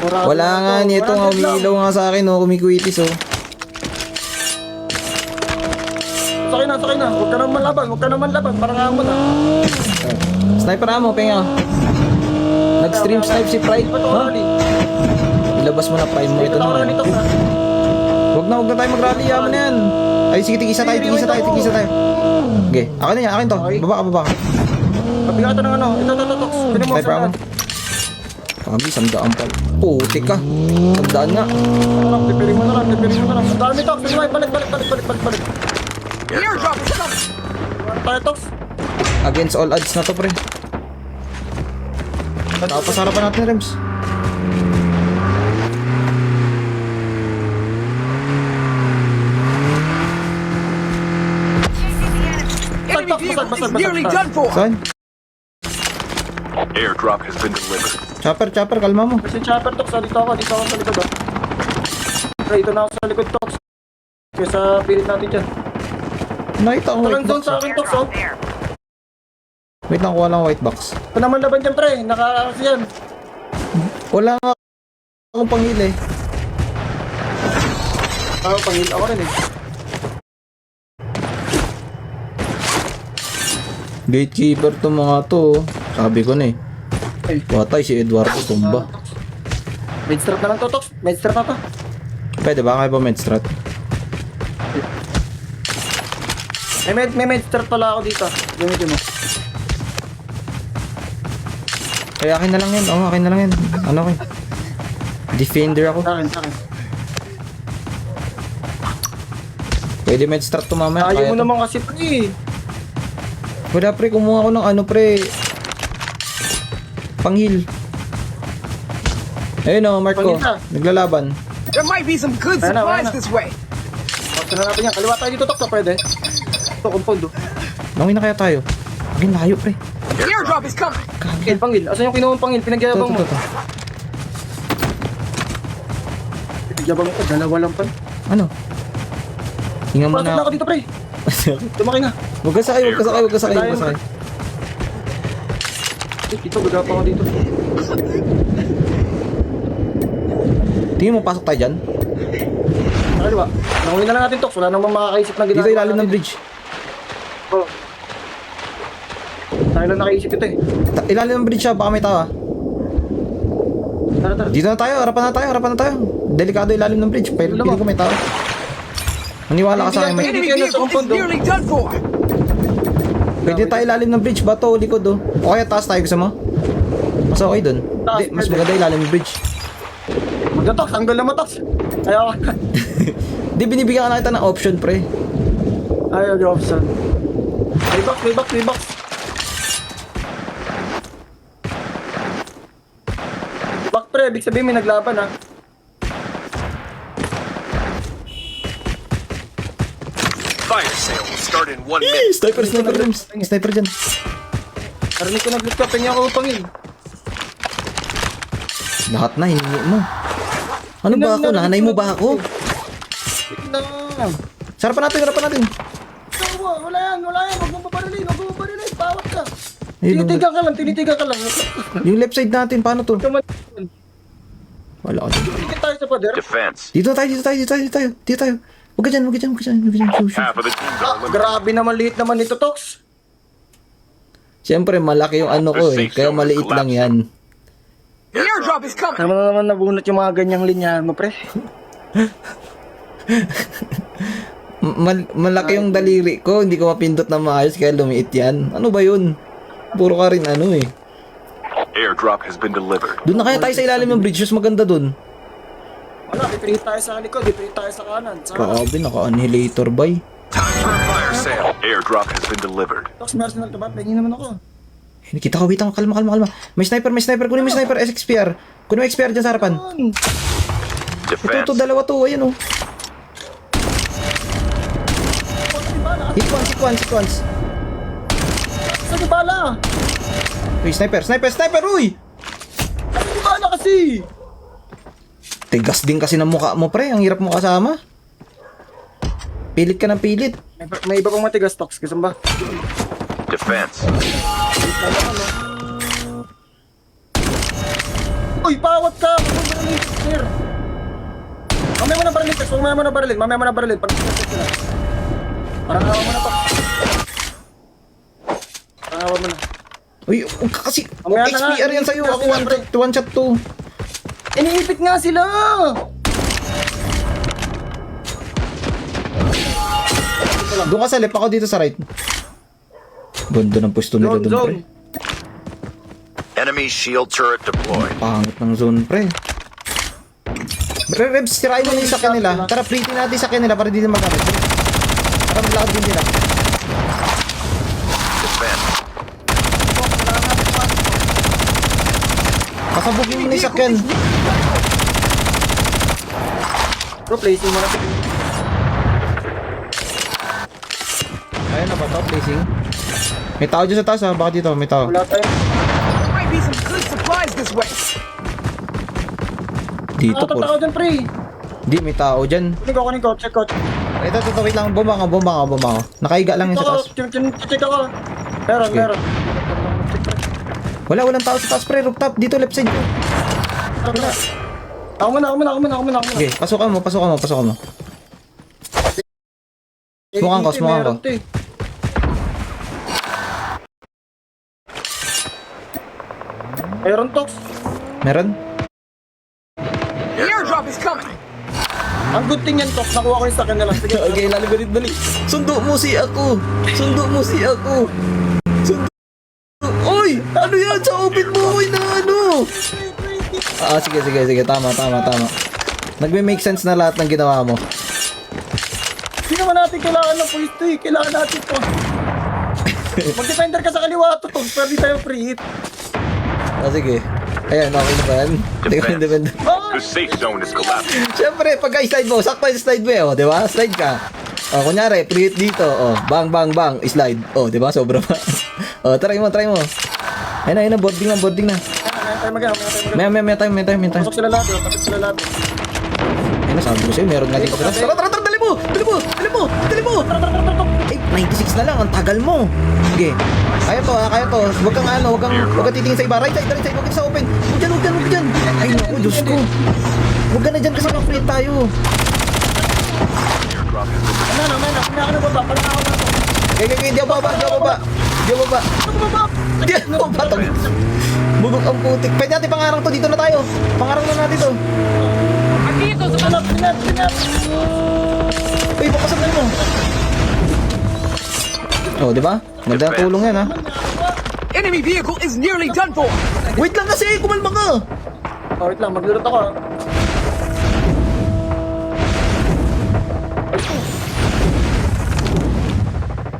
Wala nga nito nga, umiilaw nga sa akin, oh, kumikwitis, oh. Sakay na. Huwag ka naman laban. Parang ako na. Sniper mo, penga. Nag-stream snipe si Pride. Huh? Ilabas mo na Pride mo ito naman. Huwag na tayo mag-rally, yaman na yan. Ay, sige, tigisa tayo. Okay, akin to. Baba ka. Mabigatan ng ano. Ito. Sniper ako. Kami, sandaan pa. Putik ka. Sandaan nga. Tipirin mo na lang. Ang dami Tox. Balik. Airdrop is coming. Tayo Tox. Against all odds na to, pre. Tapos harapan natin, Rems. Enemy vehicle is nearly done for. Saan? Airdrop has been delivered. Chopper, kalma mo. Kasi chopper Tox. Dito ako sa likod. Okay, ito na ako sa likod Tox. Kesa pilit natin dyan. Nakita ko Talang white zone box. sa akin Tox, oh. Wait lang, kuha lang white box. Ito naman laban dyan, pre. Naka-kasi yan. Wala nga akong panghil eh. Pangil ako rin eh. Gatekeeper to mga to, oh. Sabi ko na eh. Watay si Eduardo tumba. Medstrat na lang to, Tox. Medstrat na to. Pwede ba? Kaya ba medstrat? May medstrat pala ako dito. Gamitin mo. Kaya akin na lang yan. Oo, akin na lang yan. Ano akin? Defender ako. Sa akin. Pwede medstrat to mamaya. Ayaw Kaya mo to. naman kasi, pre. Pwede pre, kumuha ko ng ano pre. Panghil. Ayun o, Mark ko. Panghil na. Naglalaban. There might be some good Ayun na, supplies ayun na. this way. Tapos na natin yan. Kaliwa tayo dito, Tox. Pwede. Ito, compound, oh. Nanguin na kaya tayo. Agin layo pre. Airdrop is coming. Pangil. Asan yung kinuha pangil? Pinagyabang mo. Ito. Pinagyabang mo. Dalawa lang pa. Ano? Hinga mo Pasok na na. ako dito, pre. Tumakay na. Huwag ka sakay. Dito, gagapa ako dito. Tingin mo, pasok tayo dyan. Kaliwa. Nangunin na lang natin, Tox. Wala namang makakaisip na ginagawa. Dito ilalim ng bridge. Oo. Tayo lang nakaisip ito eh. Ilalim ng bridge siya, baka may tawa. Tara. Dito na tayo, harapan na tayo. Delikado ilalim ng bridge. Pero Alam mo. pili ko may tao. Maniwala ka sa akin, may. Enemy vehicle is nearly done for. Pwede tayo ilalim ng bridge, bato, likod oh. O kaya taas tayo, gusto mo? Mas okay dun. Taas, Hindi, mas pwede. maganda ilalim ng bridge. Magda, Tox. Tanggal na mo, Tox. Ayaw ka. Di binibigyan ka na kita ng option, pre. Ayaw, yung option. May box. Back, pre. Ibig sabihin may naglaban, ha. Fire sale will start in 1 minute. Sniper, Rems. Sniper dyan. Narinig ko nag-loot ka. Pingin ako upangin. Lahat na, hiningi mo. Ano ba ako? Nanay mo ba ako? Na. Harapan natin. Wala yan. Huwag mong paparilin. Bawat ka. Ayun, Tinitigan ka lang. yung left side natin, paano to? Tuman. Wala ka dyan. Tikit tayo sa pader. Defense. Dito tayo. Huwag ka dyan. Shoot. Half of the teams are eliminated. Grabe naman, liit naman ito, Tox. Siyempre, malaki yung ano ko eh. Kaya maliit lang yan. The airdrop is coming. Tama na naman nabunot yung mga ganyang linya mo, pre. Malaki yung daliri ko. Hindi ko mapindot na maayos kaya lumiit yan. Ano ba yun? Puro ka rin ano eh. Airdrop has been delivered. Doon na kaya tayo sa ilalim ng bridge. Mas maganda doon. Wala, pipilit tayo sa likod, pipilit tayo sa kanan. Grabe, naka-annihilator bay. Time for a fire sale. Airdrop has been delivered. Tox, Mercenal to ba? Pengin naman ako. Kita ko, wait lang. Kalma. May sniper. Kunin mo yung sniper. SXPR. Kunin mo XPR dyan sa harapan. Defense. Ito, dalawa to. Ayan oh. Hit once. Sa di bala! Uy, sniper. Uy! Sa di bala kasi! Tigas din kasi ng mukha mo, pre. Ang hirap mo kasama. Pilit ka ng pilit. May iba pang matigas, Tox. Gusto mo ba? Defense. Uy, pawat ka! Huwag mo mo na barilin, Tex. Mamaya mo na barilin. Mamaya mo na barilin. Pag sila. Parang awa mo na to. Parang awa mo na. Uy, huwag ka kasi. Mamaya na nga. XPR yan sa'yo. Ako one shot to. Iniipit nga sila! Doon ka sa left, ako dito sa right. Ganda ng pwesto nila Zone, doon, pre. zone. Enemy shield turret deployed. Pangit ng zone, pre. Pre, Rebs, sirain mo na yung sakyan nila. Tara, printin natin yung sakyan nila para di na magamit. Para maglakad din sila. Defense. Pasabugin mo na yung sakyan. Bro, placing mo na. Ayun na ba to, placing? May tao dyan sa taas ha, baka dito, may tao. Wala tayo. There might be some good supplies this way. Dito po. Tao dyan, pre. Di, may tao dyan. Kunin ko. Check ko. Ito, wait lang, bomba ka. Nakaiga lang yung sa taas. Check ako. Meron. Walang tao sa taas, pre, rooftop, dito, left side. Ako muna. Okay, pasukan mo. Smokan ko. Meron to eh. Meron to. Meron? The airdrop is coming. Ang good thing yan, Tok. Nakuha ko yung sakyan na lang. Sige. Okay, dali. Sundo mo si ako. Oy! Ano yan? Sa open mo, oy, na ano? Sige. Tama. Nagme-make sense na lahat ng ginawa mo. Hindi naman natin kailangan ng pwesto eh. Kailangan natin to. Mag-defender ka sa kaliwa to, Tok. Pero di tayo free hit. Sige. Ayan, okay na ba yan? Hindi ko independent. The safe zone is collapsing. Siyempre, pagka slide mo, sakto yung slide mo eh, oh, di ba? Slide ka. Oh, kunyari, pre-hit dito, oh, bang, slide. Oh, di ba? Sobra pa. Oh, try mo. Ayun na, boarding na. May time. Pasok sila lahat. Ayun na, sabi ko sa'yo, meron nga dito sila. Tara, dali mo! 96 na lang, ang tagal mo. Sige. Kaya to. Huwag kang titingin sa iba. Right side, huwag ka sa open. Huwag dyan. Ay, naku, Diyos ko. Huwag ka na dyan kasi ma-free tayo. Kanya ka na baba. Parang ako na to. Okay, di ako baba. Di ako baba. Bubog ang putik. Pwede natin pangarang to, dito na tayo. Pangarang na natin to. Pinap. Uy, papasabay mo. Oh, di ba? Ganda ang tulong yan, ha? Enemy vehicle is nearly done for. Wait lang kasi, kumalma ka. Oh, wait lang. Maglulot ako.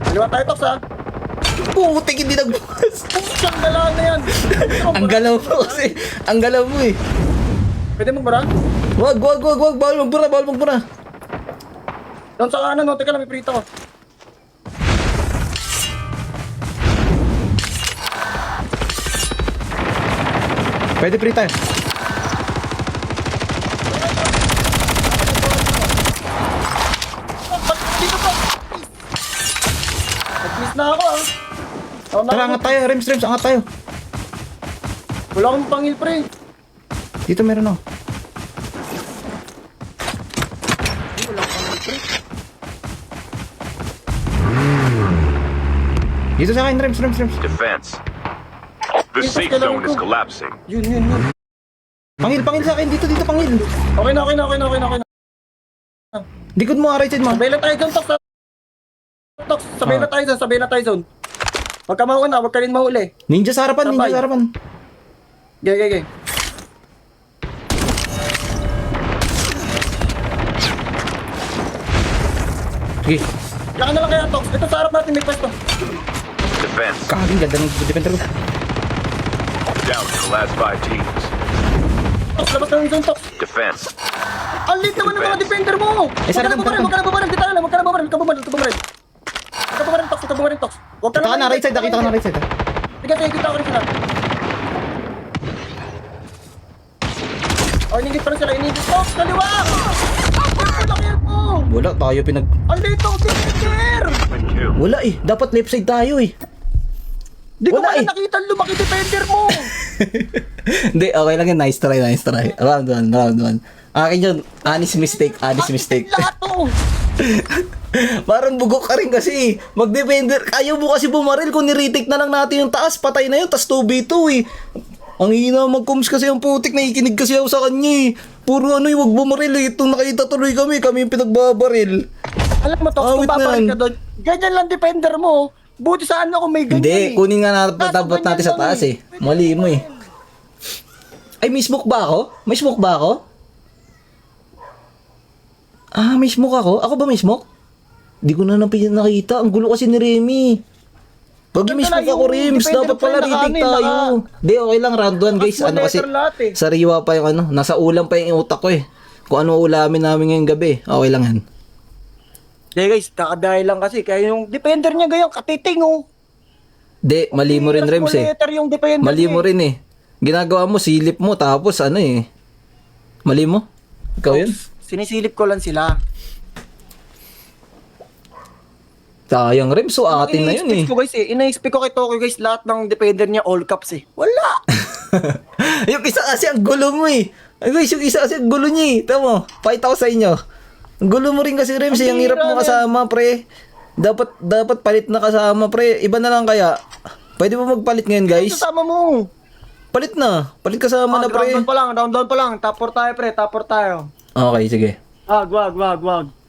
Kaliwa tayo, Tok, ha? Putik, hindi nagbukas. Pusang galaan na yan. Ang galaw mo kasi. Ang galaw mo eh. Pwede magbara? Wag. Bawal magbura. Doon sa kanan, no? Teka lang, may prito ko. Pwede free tayo. Dito pa! Nag-miss na ako, ah. Tara, angat tayo. Rems, angat tayo. Wala akong pangil, pre. Dito meron, oh. Dito sa akin, Rems. Defense. The safe zone is collapsing. Yun. Pangil sa akin. Dito, pangil. Okay na. Likod mo, right side mo. Sabay lang tayo dyan, Tok. Sabay na tayo dyan. Huwag ka mauna, huwag ka rin mahuli. Ninja sa harapan. Okay. Sige. Kaya ka na lang kaya, Tok. Ito sa harap natin, may pwesto. Defense. Kaging ganda ng defender ko. Down to the last 5 teams. Tok, labas ka lang dyan, Tok. Defense. Ang lit naman ng mga defender mo! Eh, sarap ng Huwag ka na bumaril, Tok. Huwag ka bumaril, Tok. Huwag ka Kita ka na, right side. Kita ka na, right side. Kita ko rin sila. Oh, inigit pa rin sila. Tok, kaliwa! Wala, tayo pinag... Ang lit ng defender! Kill. Wala eh. Dapat left side tayo eh. Di ko Wala pa eh. nakita lumaki defender mo! Hindi, okay lang yun. Nice try, nice try. Round 1, round 1. Akin yun, honest mistake, honest mistake. Lahat to. Parang bugok ka rin kasi. Mag-defender. Ayaw mo kasi bumaril. Kung niretake na lang natin yung taas, patay na yun. Tas 2v2 eh. Ang hina mag-coms kasi ang putik. Nakikinig kasi ako sa kanya eh. Puro ano yung wag bumaril eh. Itong nakita tuloy kami yung pinagbabaril. Alam mo, Tox, kung Awit na paparin yan. ka doon, ganyan lang defender mo. Buti saan ako may ganyan Hindi, eh. kunin nga Kaso dapat natin sa ganyan lang taas eh. Mali mo eh. Ay, may smoke ba ako? May smoke ba ako? Ah, may smoke ako? Ako ba may smoke? Di ko na nakita. Ang gulo kasi ni Remy. Pag may Wala, smoke ako, yung Rims, defender dapat pa pala yung retake naka- tayo. Di, okay lang, round 1 guys. Mas Ano kasi, letter lahat eh. sariwa pa yung ano, nasa ulam pa yung utak ko eh. Kung ano ulamin namin ngayong gabi, okay lang yan. Hindi guys, kakadahay lang kasi. Kaya yung defender niya ganyan, katiting oh. Di, mali mo rin, Rims eh. Letter yung defender Mali niya mo rin eh. Ginagawa mo, silip mo, tapos ano eh. Mali mo? Ikaw yun? Sinisilip ko lang sila. Sayang, Rims, so atin na yun eh. Ina-expect ko guys ina-expect ko kay Tokyo guys, lahat ng defender niya all caps eh. Wala! Yung isa kasi ang gulo mo eh. Ay guys, yung isa kasi ang gulo niya eh. Tama, fight ako sa inyo. Ang gulo mo rin kasi, Rims, Ang yung hirap mo bira, kasama, pre. Dapat palit na kasama, pre. Iba na lang kaya. Pwede mo magpalit ngayon, guys? Sasama mo. Palit na. Palit kasama na, pre. Round down pa lang. Top 4 tayo pre, top 4 tayo. Okay, sige. Wag.